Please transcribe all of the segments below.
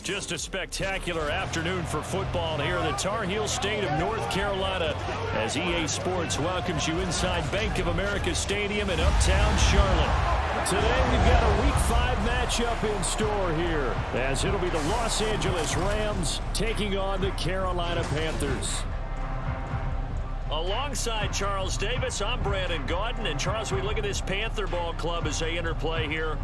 Just a spectacular afternoon for football here in the Tar Heel state of North Carolina as EA Sports welcomes you inside Bank of America Stadium in uptown Charlotte. Today we've got a Week 5 matchup in store here as it'll be the Los Angeles Rams taking on the Carolina Panthers. Alongside Charles Davis, I'm Brandon Gaudin. And Charles, we look at this Panther ball club as they interplay here.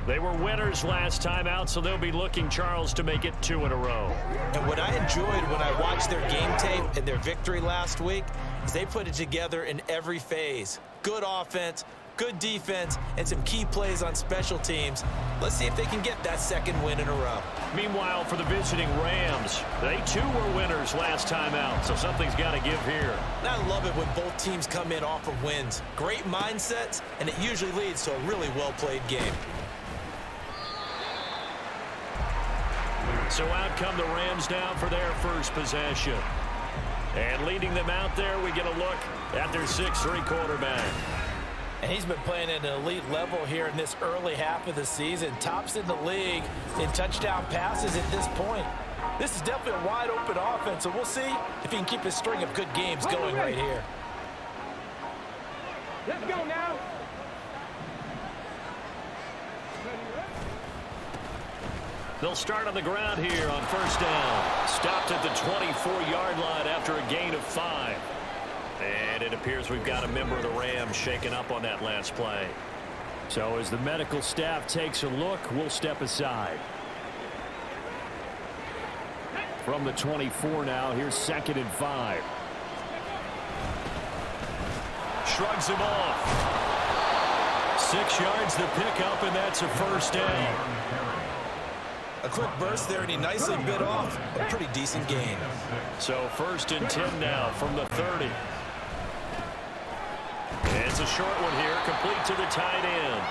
They were winners last time out, so they'll be looking, Charles, to make it 2 in a row. And what I enjoyed when I watched their game tape and their victory last week is they put it together in every phase. Good offense, good defense, and some key plays on special teams. Let's see if they can get that second win in a row. Meanwhile, for the visiting Rams, they too were winners last time out, so something's got to give here. And I love it when both teams come in off of wins. Great mindsets, and it usually leads to a really well-played game. So out come the Rams now for their first possession. And leading them out there, we get a look at their 6'3" quarterback. And he's been playing at an elite level here in this early half of the season. Tops in the league in touchdown passes at this point. This is definitely a wide-open offense, so we'll see if he can keep his string of good games going right here. Let's go now. They'll start on the ground here on first down. Stopped at the 24-yard line after a gain of 5. And it appears we've got a member of the Rams shaken up on that last play. So as the medical staff takes a look, we'll step aside. From the 24 now, here's 2nd and 5. Shrugs him off. 6 yards the pickup, and that's a first down. A quick burst there, and he nicely bit off a pretty decent gain. So 1st and 10 now from the 30. It's a short one here, complete to the tight end.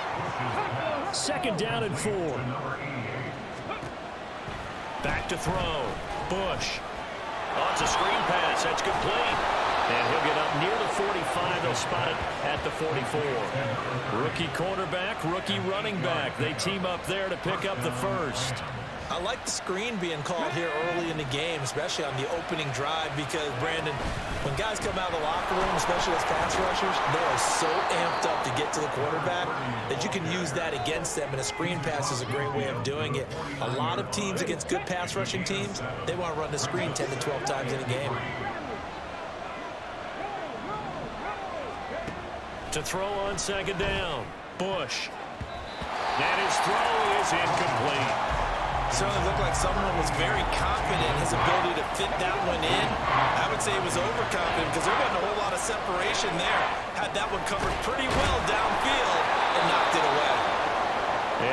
2nd down and 4. Back to throw. Bush. Oh, it's a screen pass. That's complete. And he'll get up near the 45. They'll spot it at the 44. Rookie quarterback, rookie running back. They team up there to pick up the first. I like the screen being called here early in the game, especially on the opening drive, because, Brandon, when guys come out of the locker room, especially as pass rushers, they are so amped up to get to the quarterback that you can use that against them, and a screen pass is a great way of doing it. A lot of teams against good pass rushing teams, they want to run the screen 10 to 12 times in a game. To throw on 2nd down. Bush. And his throw is incomplete. Certainly looked like someone was very confident in his ability to fit that one in. I would say he was overconfident because there wasn't a whole lot of separation there. Had that one covered pretty well downfield and knocked it away.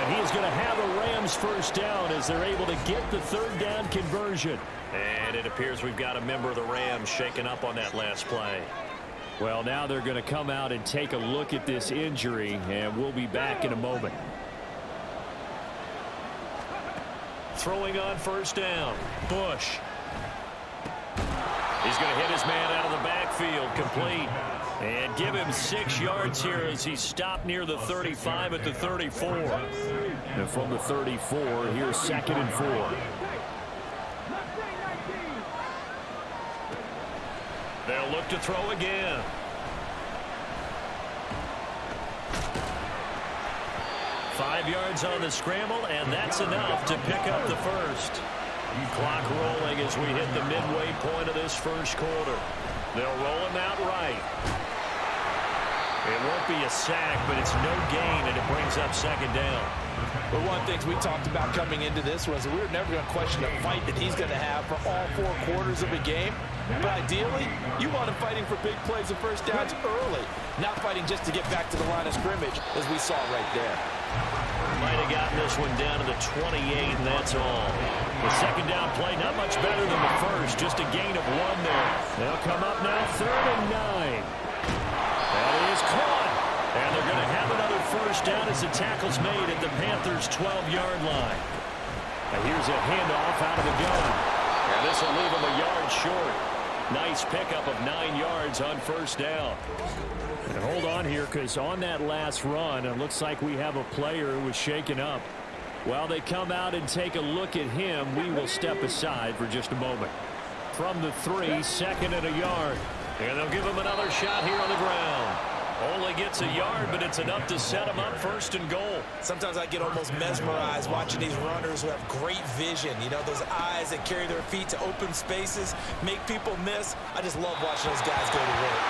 And he's going to have a Rams first down as they're able to get the 3rd down conversion. And it appears we've got a member of the Rams shaken up on that last play. Well, now they're going to come out and take a look at this injury, and we'll be back in a moment. Throwing on 1st down. Bush. He's going to hit his man out of the backfield, complete. And give him 6 yards here as he's stopped near the 35 at the 34. And from the 34, here's 2nd and 4. They'll look to throw again. Five yards on the scramble, and that's enough to pick up the first. Clock rolling as we hit the midway point of this first quarter. They'll roll him out right. It won't be a sack, but it's no gain, and it brings up 2nd down. But one of the things we talked about coming into this was that we were never going to question the fight that he's going to have for all 4 quarters of a game. But ideally, you want him fighting for big plays and first downs early, not fighting just to get back to the line of scrimmage, as we saw right there. Might have gotten this one down to the 28, and that's all. The 2nd down play, not much better than the first, just a gain of 1 there. They'll come up now, 3rd and 9. That is caught. And they're going to have another first down as the tackle's made at the Panthers' 12-yard line. And here's a handoff out of the gun. And this will leave him a yard short. Nice pickup of 9 yards on first down. And hold on here, because on that last run, it looks like we have a player who was shaken up. While they come out and take a look at him, we will step aside for just a moment. From the 3, 2nd and a yard. And they'll give him another shot here on the ground. Only gets a yard, but it's enough to set him up 1st and goal. Sometimes I get almost mesmerized watching these runners who have great vision. You know, those eyes that carry their feet to open spaces, make people miss. I just love watching those guys go to work.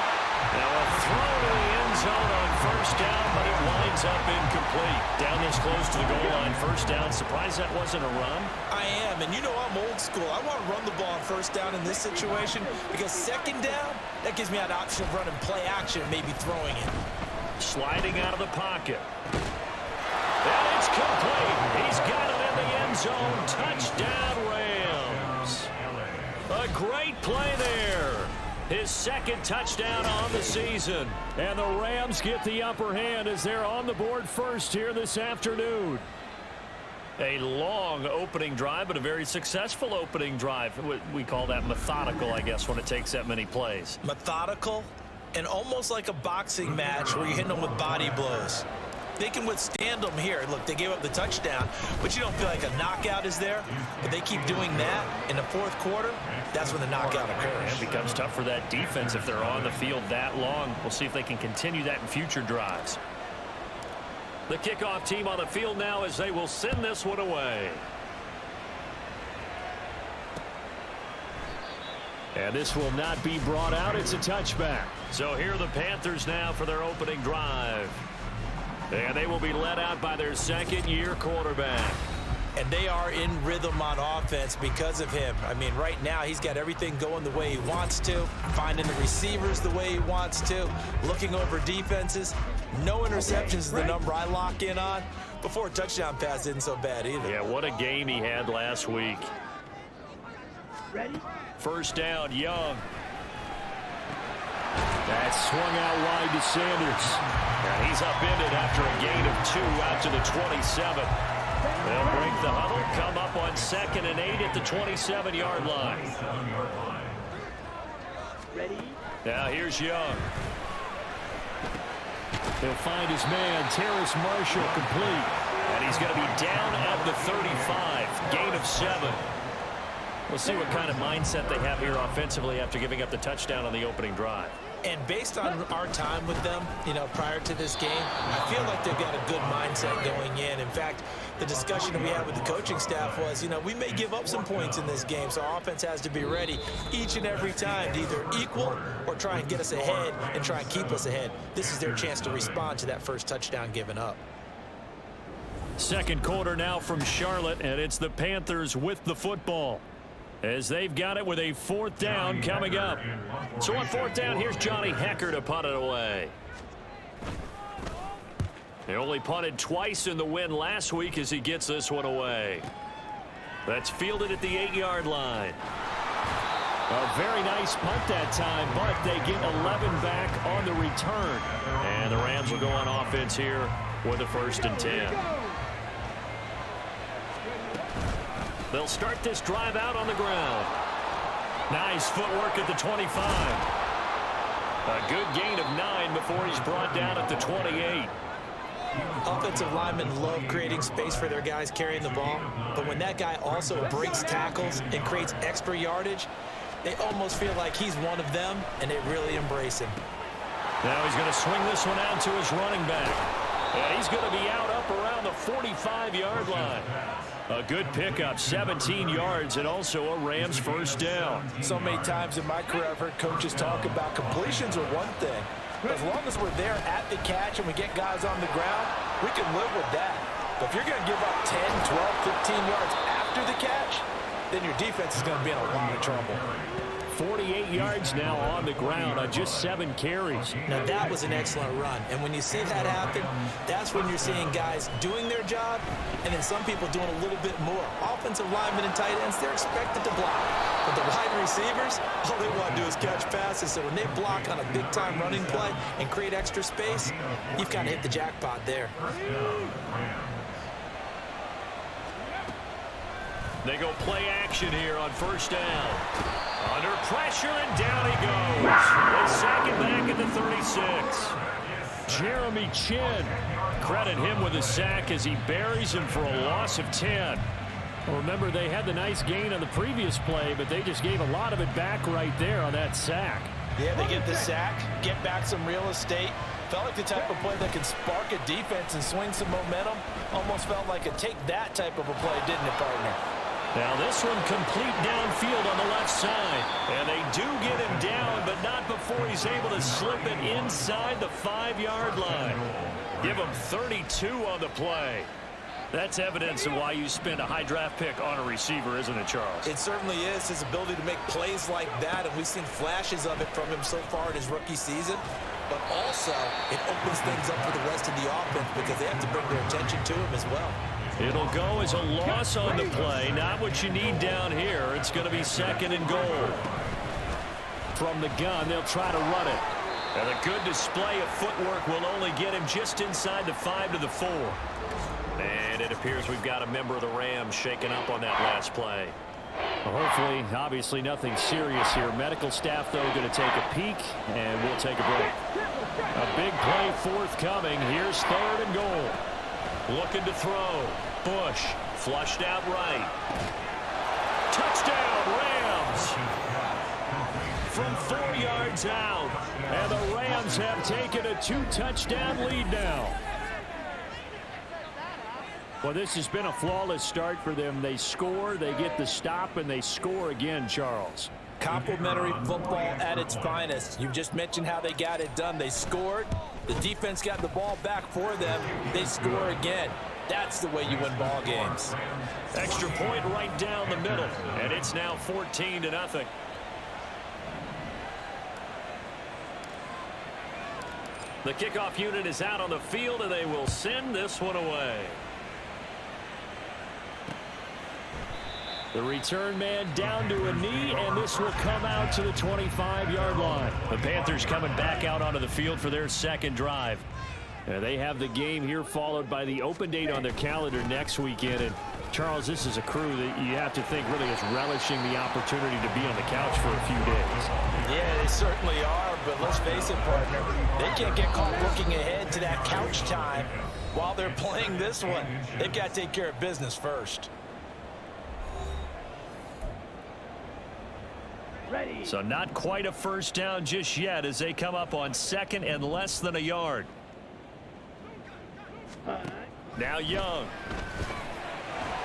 Now a throw to the end zone on 1st down, but it winds up incomplete. Down this close to the goal line, 1st down. Surprised that wasn't a run? I am, and you know I'm old school. I want to run the ball on 1st down in this situation because 2nd down, that gives me an option of running play action and maybe throwing it. Sliding out of the pocket. And it's complete. He's got it in the end zone. Touchdown, Rams. A great play there. His 2nd touchdown on the season. And the Rams get the upper hand as they're on the board first here this afternoon. A long opening drive, but a very successful opening drive. We call that methodical, I guess, when it takes that many plays. Methodical and almost like a boxing match where you're hitting them with body blows. They can withstand them here. Look, they gave up the touchdown, but you don't feel like a knockout is there. But they keep doing that in the 4th quarter. That's when the knockout occurs. It becomes tough for that defense if they're on the field that long. We'll see if they can continue that in future drives. The kickoff team on the field now as they will send this one away. And this will not be brought out. It's a touchback. So here are the Panthers now for their opening drive. And they will be led out by their 2nd-year quarterback. And they are in rhythm on offense because of him. I mean, right now he's got everything going the way he wants to, finding the receivers the way he wants to, looking over defenses. No interceptions is the number I lock in on. Before a touchdown pass isn't so bad either. Yeah, what a game he had last week. Ready? 1st down, Young. That's swung out wide to Sanders. And he's upended after a gain of 2 out to the 27. They'll break the huddle, come up on 2nd and 8 at the 27-yard line. Ready? Now here's Young. He'll find his man, Terrace Marshall, complete. And he's going to be down at the 35, gain of 7. We'll see what kind of mindset they have here offensively after giving up the touchdown on the opening drive. And based on our time with them, you know, prior to this game, I feel like they've got a good mindset going in. In fact, the discussion that we had with the coaching staff was, you know, we may give up some points in this game, so our offense has to be ready each and every time to either equal or try and get us ahead and try and keep us ahead. This is their chance to respond to that first touchdown given up. 2nd quarter now from Charlotte, and it's the Panthers with the football, as they've got it with a 4th down coming up. So on 4th down, here's Johnny Hecker to punt it away. They only punted twice in the win last week as he gets this one away. That's fielded at the 8-yard line. A very nice punt that time, but they get 11 back on the return. And the Rams will go on offense here with a 1st and 10. They'll start this drive out on the ground. Nice footwork at the 25. A good gain of 9 before he's brought down at the 28. Offensive linemen love creating space for their guys carrying the ball, but when that guy also breaks tackles and creates extra yardage, they almost feel like he's one of them, and they really embrace him. Now he's going to swing this one out to his running back. And he's going to be out up around the 45-yard line. A good pickup, 17 yards, and also a Rams 1st down. So many times in my career I've heard coaches talk about completions are one thing. But as long as we're there at the catch and we get guys on the ground, we can live with that. But if you're going to give up 10, 12, 15 yards after the catch, then your defense is going to be in a lot of trouble. 48 yards now on the ground on just 7 carries. Now that was an excellent run, and when you see that happen, that's when you're seeing guys doing their job and then some people doing a little bit more. Offensive linemen and tight ends, they're expected to block, but the wide receivers, all they want to do is catch passes. So when they block on a big-time running play and create extra space, you've kind of hit the jackpot there. They go play action here on 1st down. Under pressure, and down he goes. They sack it back at the 36. Jeremy Chin. Credit him with a sack as he buries him for a loss of 10. Well, remember, they had the nice gain on the previous play, but they just gave a lot of it back right there on that sack. Yeah, they get the sack, get back some real estate. Felt like the type of play that could spark a defense and swing some momentum. Almost felt like a take that type of a play, didn't it, partner? Now this one complete downfield on the left side. And they do get him down, but not before he's able to slip it inside the 5-yard line. Give him 32 on the play. That's evidence of why you spend a high draft pick on a receiver, isn't it, Charles? It certainly is. His ability to make plays like that, and we've seen flashes of it from him so far in his rookie season. But also, it opens things up for the rest of the offense because they have to bring their attention to him as well. It'll go as a loss on the play. Not what you need down here. It's going to be 2nd and goal. From the gun, they'll try to run it. And a good display of footwork will only get him just inside the 5 to the 4. And it appears we've got a member of the Rams shaken up on that last play. Well, hopefully, obviously nothing serious here. Medical staff, though, going to take a peek, and we'll take a break. A big play forthcoming. Here's 3rd and goal. Looking to throw. Bush flushed out right. Touchdown, Rams! From 4 yards out. And the Rams have taken a 2-touchdown lead now. Well, this has been a flawless start for them. They score, they get the stop, and they score again, Charles. Complimentary football at its finest. You just mentioned how they got it done. They scored. The defense got the ball back for them. They score again. That's the way you win ball games. Extra point right down the middle, and it's now 14-0. The kickoff unit is out on the field, and they will send this one away. The return man down to a knee, and this will come out to the 25-yard line. The Panthers coming back out onto the field for their 2nd drive. They have the game here followed by the open date on their calendar next weekend. And Charles, this is a crew that you have to think really is relishing the opportunity to be on the couch for a few days. Yeah, they certainly are, but let's face it, partner. They can't get caught looking ahead to that couch time while they're playing this one. They've got to take care of business first. Ready. So not quite a first down just yet as they come up on 2nd and less than a yard. Now Young.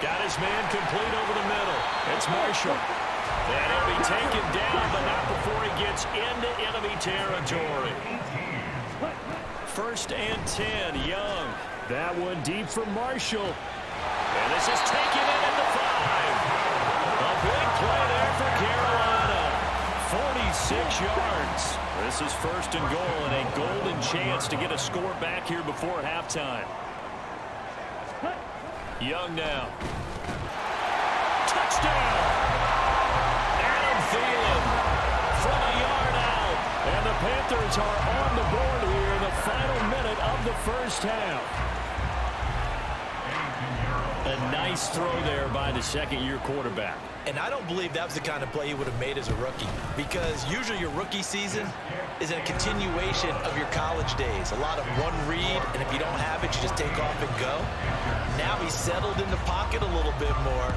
Got his man complete over the middle. It's Marshall. And he'll be taken down, but not before he gets into enemy territory. 1st and 10, Young. That one deep for Marshall. And this is taken in at the 5. A big play there for Carolina. 46 yards. This is 1st and goal and a golden chance to get a score back here before halftime. Young now. Touchdown! Adam Thielen from a yard out. And the Panthers are on the board here in the final minute of the 1st half. A nice throw there by the 2nd-year quarterback. And I don't believe that was the kind of play he would have made as a rookie, because usually your rookie season is a continuation of your college days. A lot of one read, and if you don't have it, you just take off and go. Now he's settled in the pocket a little bit more,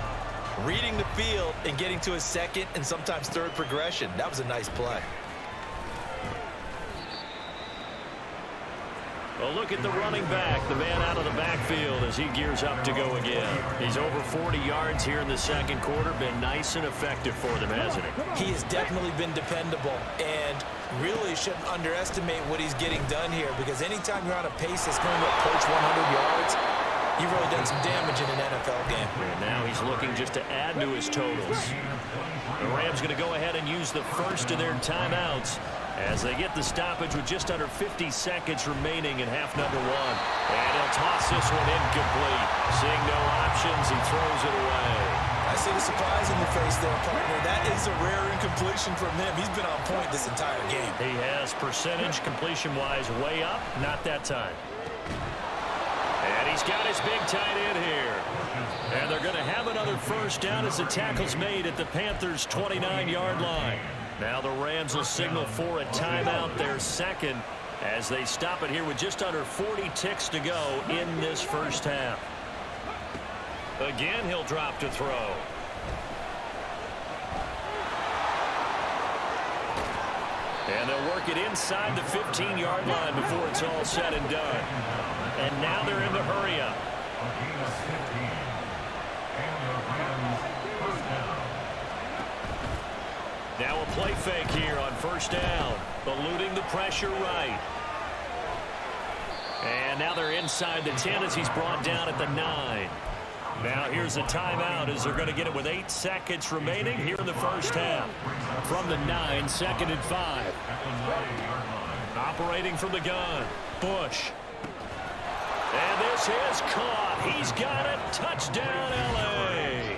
reading the field and getting to his 2nd and sometimes 3rd progression. That was a nice play. Well, look at the running back, the man out of the backfield as he gears up to go again. He's over 40 yards here in the 2nd quarter. Been nice and effective for them, hasn't he? He has definitely been dependable, and really shouldn't underestimate what he's getting done here, because anytime you're on a pace that's going to approach 100 yards, you've really done some damage in an NFL game. And now he's looking just to add to his totals. The Rams going to go ahead and use the first of their timeouts as they get the stoppage with just under 50 seconds remaining in half number 1. And he'll toss this one incomplete. Seeing no options, he throws it away. I see the surprise in the face there, partner. That is a rare incompletion from him. He's been on point this entire game. He has percentage completion-wise way up. Not that time. And he's got his big tight end here. And they're going to have another first down as the tackle's made at the Panthers' 29-yard line. Now the Rams will signal for a timeout, their 2nd, as they stop it here with just under 40 ticks to go in this first half. Again, he'll drop to throw. And they'll work it inside the 15-yard line before it's all said and done. And now they're in the hurry-up. Now a play fake here on first down, eluding the pressure right. And now they're inside the 10 as he's brought down at the 9. Now here's a timeout as they're going to get it with 8 seconds remaining here in the first half. From the 9, 2nd and 5. Operating from the gun, Bush. And this is caught. He's got it. Touchdown, L.A.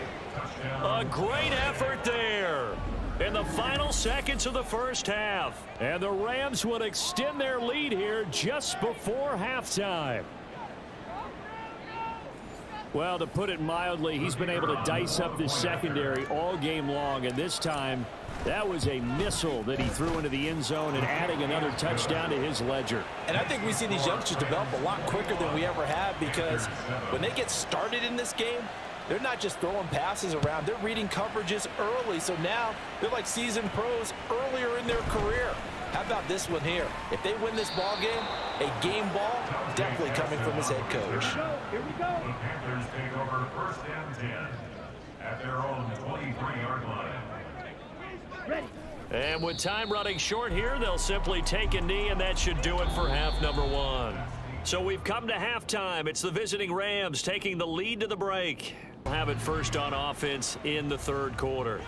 A great effort there in the final seconds of the first half. And the Rams would extend their lead here just before halftime. Well, to put it mildly, he's been able to dice up this secondary all game long, and this time that was a missile that he threw into the end zone and adding another touchdown to his ledger. And I think we see these youngsters develop a lot quicker than we ever have, because when they get started in this game, they're not just throwing passes around. They're reading coverages early, so now they're like seasoned pros earlier in their career. How about this one here? If they win this ball game, a game ball definitely coming from his head coach. Here we go. The Panthers take over 1st and 10 at their own 23-yard line. Ready. And with time running short here, they'll simply take a knee, and that should do it for half number 1. So we've come to halftime. It's the visiting Rams taking the lead to the break. We'll have it first on offense in the 3rd quarter.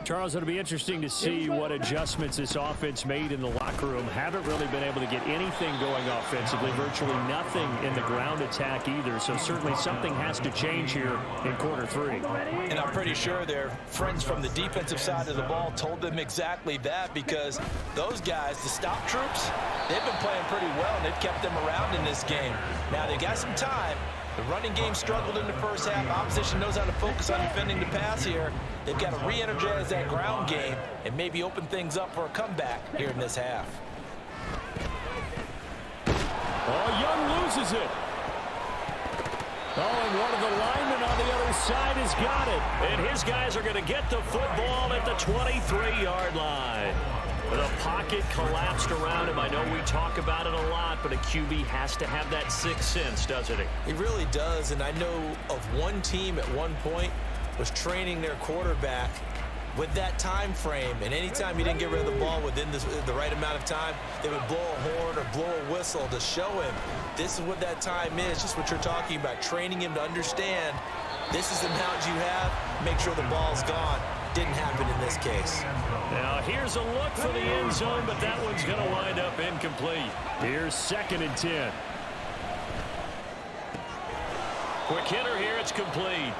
Charles, it'll be interesting to see what adjustments this offense made in the locker room. Haven't really been able to get anything going offensively, virtually nothing in the ground attack either. So certainly something has to change here in quarter 3. And I'm pretty sure their friends from the defensive side of the ball told them exactly that, because those guys, the stop troops, they've been playing pretty well, and they've kept them around in this game. Now they got some time. The running game struggled in the first half. Opposition knows how to focus on defending the pass here. They've got to re-energize that ground game and maybe open things up for a comeback here in this half. Oh, Young loses it. Oh, and one of the linemen on the other side has got it. And his guys are going to get the football at the 23-yard line. The pocket collapsed around him. I know we talk about it a lot, but a QB has to have that sixth sense, doesn't he? He really does, and I know of one team at one point was training their quarterback with that time frame, and anytime he didn't get rid of the ball within the right amount of time, they would blow a horn or blow a whistle to show him this is what that time is, just what you're talking about, training him to understand this is the amount you have, make sure the ball's gone. Didn't happen in this case. Now here's a look for the end zone, but that one's going to wind up incomplete. Here's 2nd and 10. Quick hitter here, it's complete.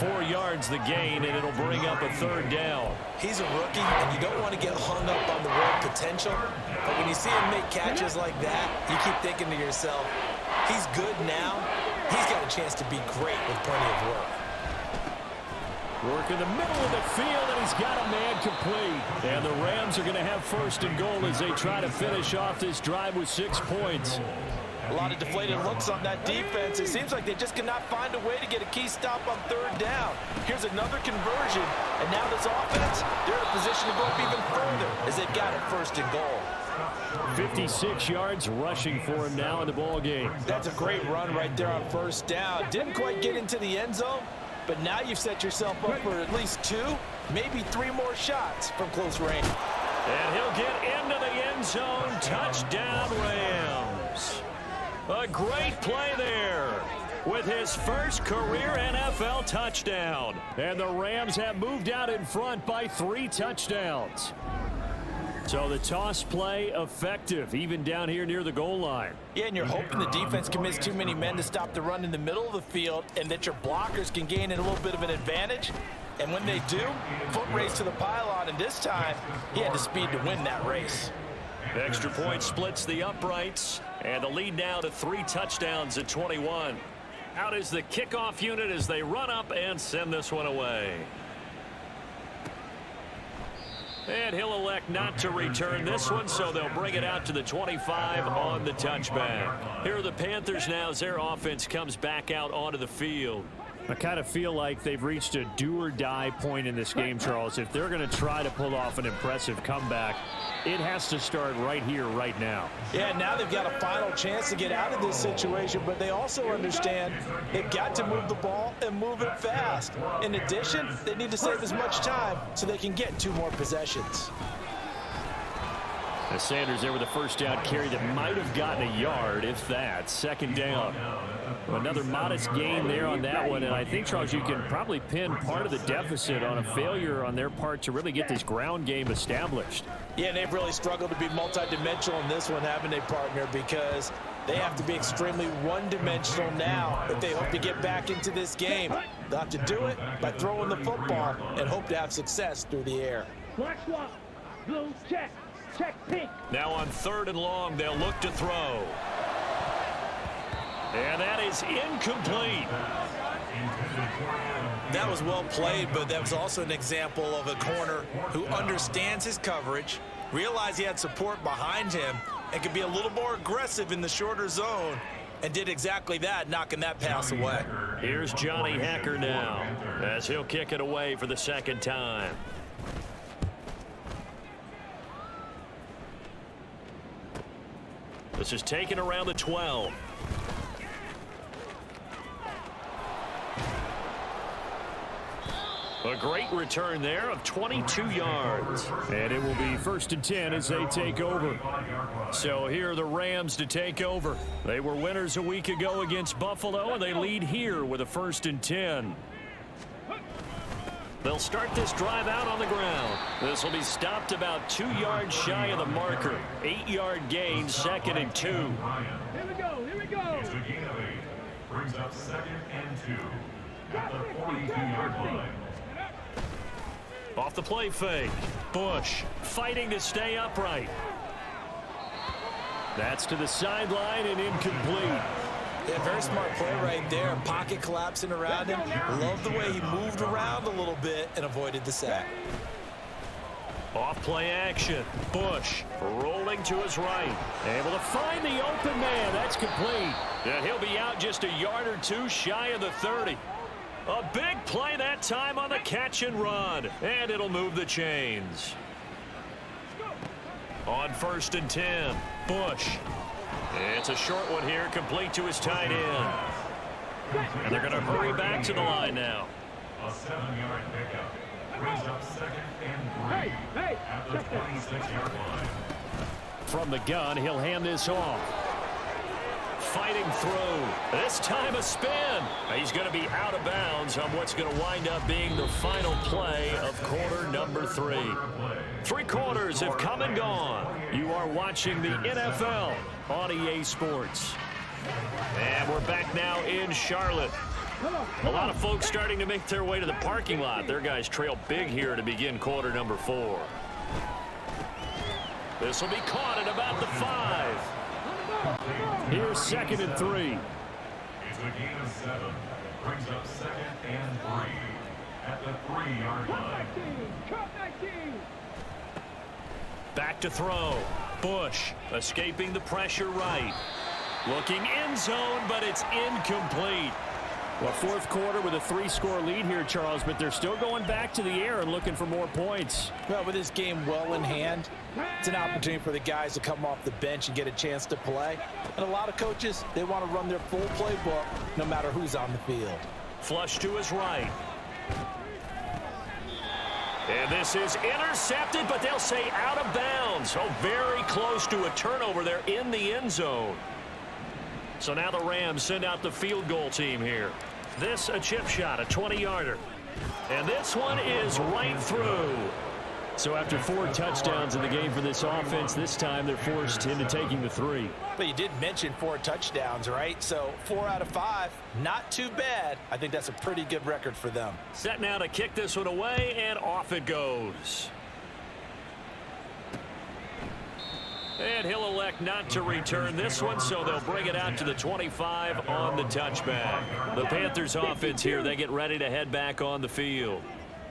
4 yards the gain, and it'll bring up a 3rd down. He's a rookie, and you don't want to get hung up on the word potential, but when you see him make catches like that, you keep thinking to yourself, he's good now. He's got a chance to be great with plenty of work. Work in the middle of the field, and he's got a man complete. And the Rams are going to have 1st and goal as they try to finish off this drive with 6 points. A lot of deflated looks on that defense. It seems like they just cannot find a way to get a key stop on 3rd down. Here's another conversion, and now this offense, they're in a position to go up even further as they've got it 1st and goal. 56 yards rushing for him now in the ball game. That's a great run right there on 1st down. Didn't quite get into the end zone, but now you've set yourself up for at least 2, maybe 3 more shots from close range. And he'll get into the end zone. Touchdown, Rams. A great play there with his first career NFL touchdown. And the Rams have moved out in front by 3 touchdowns. So the toss play effective, even down here near the goal line. Yeah, and you're hoping the defense commits too many men to stop the run in the middle of the field and that your blockers can gain a little bit of an advantage. And when they do, foot race to the pylon, and this time, he had the speed to win that race. The extra point splits the uprights, and the lead now to 3 touchdowns at 21. Out is the kickoff unit as they run up and send this one away. And he'll elect not to return this one, so they'll bring it out to the 25 on the touchback. Here are the Panthers now as their offense comes back out onto the field. I kind of feel like they've reached a do-or-die point in this game, Charles. If they're going to try to pull off an impressive comeback, it has to start right here, right now. Yeah, now they've got a final chance to get out of this situation, but they also understand they've got to move the ball and move it fast. In addition, they need to save as much time so they can get 2 more possessions. As Sanders there with a first down carry that might have gotten a yard, if that. Second down. Another modest gain there on that one, and I think, Charles, you can probably pin part of the deficit on a failure on their part to really get this ground game established. Yeah, and they've really struggled to be multidimensional in this one, haven't they, partner, because they have to be extremely one-dimensional now if they hope to get back into this game. They'll have to do it by throwing the football and hope to have success through the air. Black swap. Blue check. Check pink. Now on 3rd and long, they'll look to throw. And that is incomplete. That was well played, but that was also an example of a corner who understands his coverage, realized he had support behind him, and could be a little more aggressive in the shorter zone, and did exactly that, knocking that pass away. Here's Johnny Hecker now as he'll kick it away for the 2nd time. This is taken around the 12. A great return there of 22 yards. And it will be 1st and 10 as they take over. So here are the Rams to take over. They were winners a week ago against Buffalo, and they lead here with a 1st and 10. They'll start this drive out on the ground. This will be stopped about 2 yards shy of the marker. 8-yard gain, 2nd and 2. Here we go. Here we go. It's a gain of 8. Brings up 2nd and 2 at the 42-yard line. Off the play fake. Bush fighting to stay upright. That's to the sideline and incomplete. Yeah, very smart play right there. Pocket collapsing around him. Love the way he moved around a little bit and avoided the sack. Off play action. Bush rolling to his right. Able to find the open man. That's complete. And he'll be out just a yard or 2 shy of the 30. A big play that time on the catch and run. And it'll move the chains. On 1st and 10. Bush. It's a short one here, complete to his tight end. And they're going to hurry back to the line now. A 7-yard pickup. Brings up 2nd and 3 at the 26-yard line. From the gun, he'll hand this off. Fighting through. This time a spin. He's going to be out of bounds on what's going to wind up being the final play of quarter number 3. 3 quarters have come and gone. You are watching the NFL on EA Sports. And we're back now in Charlotte. A lot of folks starting to make their way to the parking lot. Their guys trail big here to begin quarter number 4. This will be caught at about the 5. Here's 2nd and 3. It's a gain of 7. Brings up 2nd and 3 at the 3-yard line. Back to throw. Bush escaping the pressure right. Looking end zone, but it's incomplete. Well, 4th quarter with a 3-score lead here, Charles, but they're still going back to the air and looking for more points. Well, with this game well in hand, it's an opportunity for the guys to come off the bench and get a chance to play. And a lot of coaches, they want to run their full playbook no matter who's on the field. Flush to his right. And this is intercepted, but they'll say out of bounds. Oh, very close to a turnover there in the end zone. So now the Rams send out the field goal team here. This a chip shot, a 20-yarder. And this one is right through. So after 4 touchdowns in the game for this offense, this time they're forced into taking the 3. But you did mention 4 touchdowns, right? So 4 out of 5, not too bad. I think that's a pretty good record for them. Set now to kick this one away, and off it goes. And he'll elect not to return this one, so they'll bring it out to the 25 on the touchback. The Panthers offense here, they get ready to head back on the field.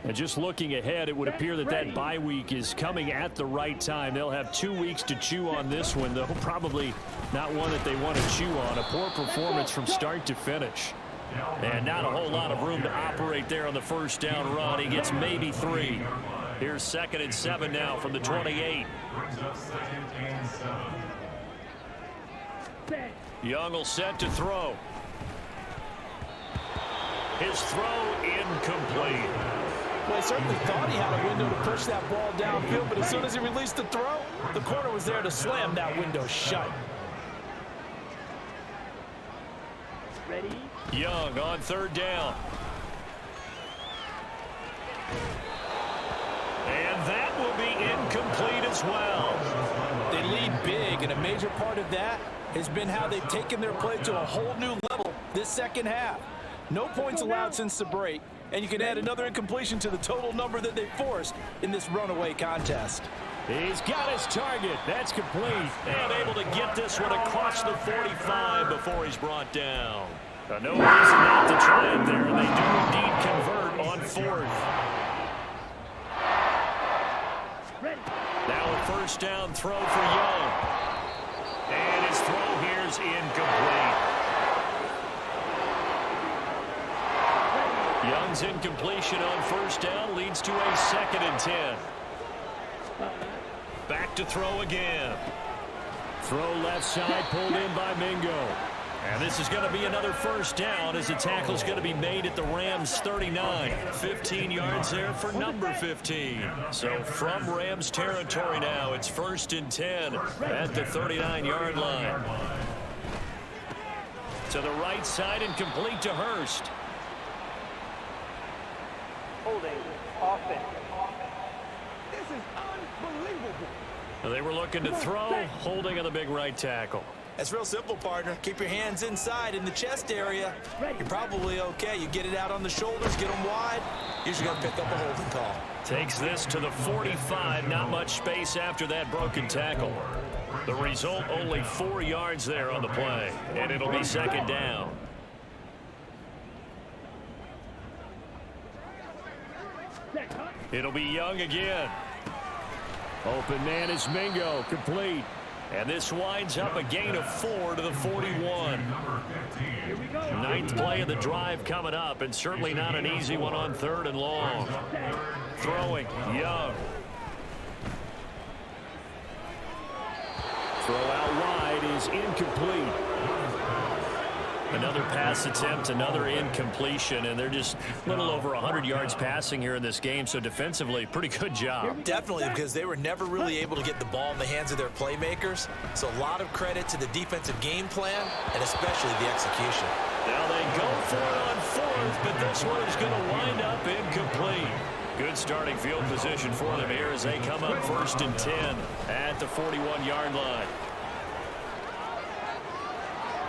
And just looking ahead, it would appear that that bye week is coming at the right time. They'll have 2 weeks to chew on this one, though probably not one that they want to chew on. A poor performance from start to finish. And not a whole lot of room to operate there on the first down run. He gets maybe 3. Here's 2nd and 7 now from the 28. Young will set to throw. His throw incomplete. Well, he certainly thought he had a window to push that ball downfield, but as soon as he released the throw, the corner was there to slam that window shut. Ready? Young on 3rd down. And that will be incomplete as well. They lead big, and a major part of that has been how they've taken their play to a whole new level this second half. No points allowed since the break, and you can add another incompletion to the total number that they forced in this runaway contest. He's got his target. That's complete. And able to get this one across the 45 before he's brought down. No reason not to try it there, and they do indeed convert on 4th. Now a first down throw for Young. And his throw here's incomplete. Young's incompletion on first down leads to a 2nd and 10. Back to throw again. Throw left side, pulled in by Mingo. And this is going to be another first down as the tackle's going to be made at the Rams 39. 15 yards there for number 15. So from Rams territory now, it's 1st and 10 at the 39-yard line. To the right side and complete to Hurst. Holding. Offense. This is unbelievable. They were looking to throw, holding on the big right tackle. That's real simple, partner. Keep your hands inside in the chest area. You're probably okay. You get it out on the shoulders, get them wide. Usually going to pick up a holding call. Takes this to the 45. Not much space after that broken tackle. The result, only 4 yards there on the play. And it'll be 2nd down. It'll be Young again. Open man is Mingo. Complete. And this winds up a gain of 4 to the 41. 9th play of the drive coming up, and certainly not an easy one on 3rd and long. Throwing, Young. Throw out wide is incomplete. Another pass attempt, another incompletion, and they're just a little over 100 yards passing here in this game, so defensively, pretty good job. Definitely, because they were never really able to get the ball in the hands of their playmakers, so a lot of credit to the defensive game plan, and especially the execution. Now they go for it on 4th, but this one is going to wind up incomplete. Good starting field position for them here as they come up 1st and 10 at the 41-yard line.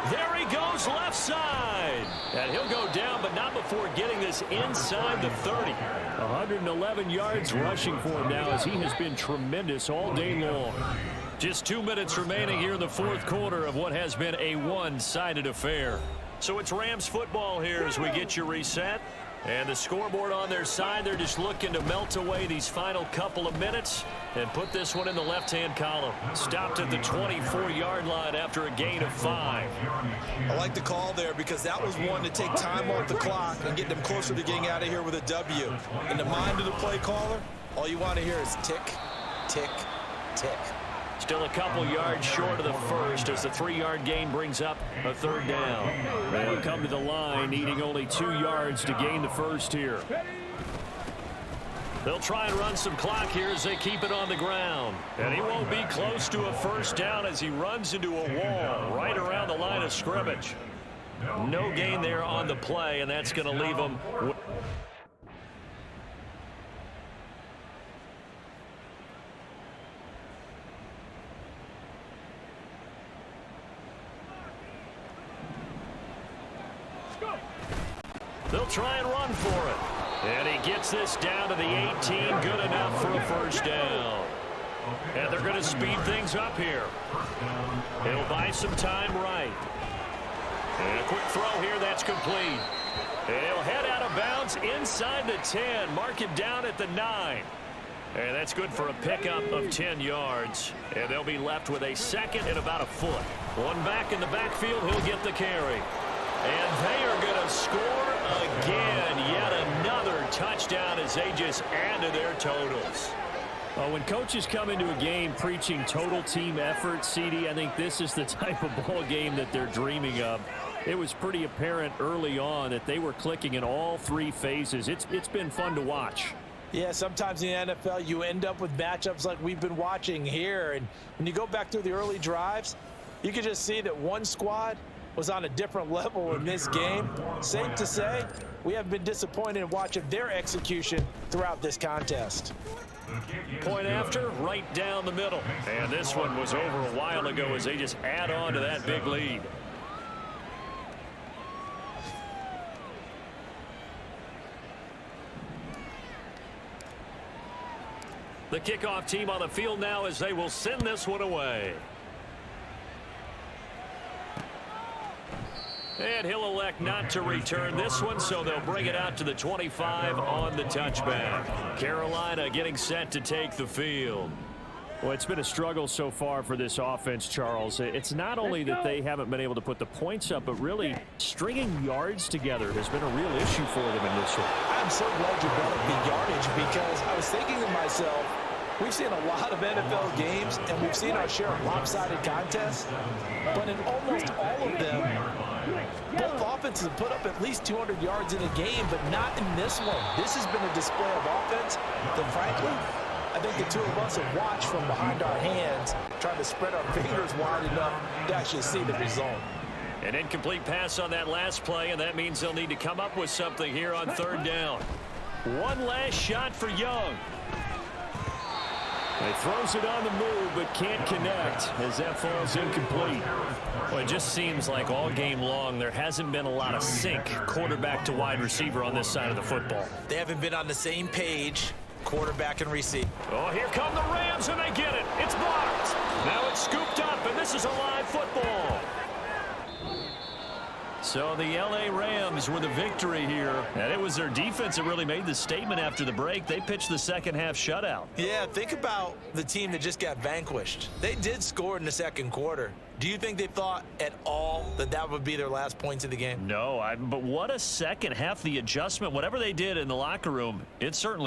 There he goes left side. And he'll go down, but not before getting this inside the 30. 111 yards rushing for him now as he has been tremendous all day long. Just 2 minutes remaining here in the 4th quarter of what has been a one-sided affair. So it's Rams football here as we get you reset. And the scoreboard on their side, they're just looking to melt away these final couple of minutes and put this one in the left-hand column. Stopped at the 24-yard line after a gain of 5. I like the call there because that was one to take time off the clock and get them closer to getting out of here with a W. In the mind of the play caller, all you want to hear is tick, tick, tick. Still a couple yards short of the first as the 3-yard gain brings up a 3rd down. They'll come to the line needing only 2 yards to gain the first here. They'll try and run some clock here as they keep it on the ground. And he won't be close to a first down as he runs into a wall right around the line of scrimmage. No gain there on the play, and that's going to leave him. They'll try and run for it. And he gets this down to the 18. Good enough for a first down. And they're going to speed things up here. He'll buy some time right. And a quick throw here. That's complete. He'll head out of bounds inside the 10. Mark him down at the 9. And that's good for a pickup of 10 yards. And they'll be left with a second and about a foot. One back in the backfield, he'll get the carry. And they are going to score again. Yet another touchdown as they just add to their totals. When coaches come into a game preaching total team effort, CD, I think this is the type of ball game that they're dreaming of. It was pretty apparent early on that they were clicking in all three phases. It's been fun to watch. Yeah, sometimes in the NFL you end up with matchups like we've been watching here. And when you go back through the early drives, you can just see that one squad was on a different level in this game. Safe to say, we have been disappointed in watching their execution throughout this contest. Point after, right down the middle. And this one was over a while ago as they just add on to that big lead. The kickoff team on the field now as they will send this one away. And he'll elect not to return this one, so they'll bring it out to the 25 on the touchback. Carolina getting set to take the field. Well, it's been a struggle so far for this offense, Charles. It's not only that they haven't been able to put the points up, but really stringing yards together has been a real issue for them in this one. I'm so glad you brought up the yardage because I was thinking to myself, we've seen a lot of NFL games and we've seen our share of lopsided contests, but in almost all of them, both offenses have put up at least 200 yards in a game, but not in this one. This has been a display of offense that, frankly, I think the two of us have watched from behind our hands, trying to spread our fingers wide enough to actually see the result. An incomplete pass on that last play, and that means they'll need to come up with something here on third down. One last shot for Young. He throws it on the move, but can't connect as that falls incomplete. Well, it just seems like all game long there hasn't been a lot of sync quarterback to wide receiver on this side of the football. They haven't been on the same page, quarterback and receiver. Oh, here come the Rams, and they get it. It's blocked. Now it's scooped up, and this is a live football. So the L.A. Rams were the victory here, and it was their defense that really made the statement after the break. They pitched the second half shutout. Yeah, think about the team that just got vanquished. They did score in the second quarter. Do you think they thought at all that that would be their last points of the game? No, but what a second half. The adjustment, whatever they did in the locker room, it certainly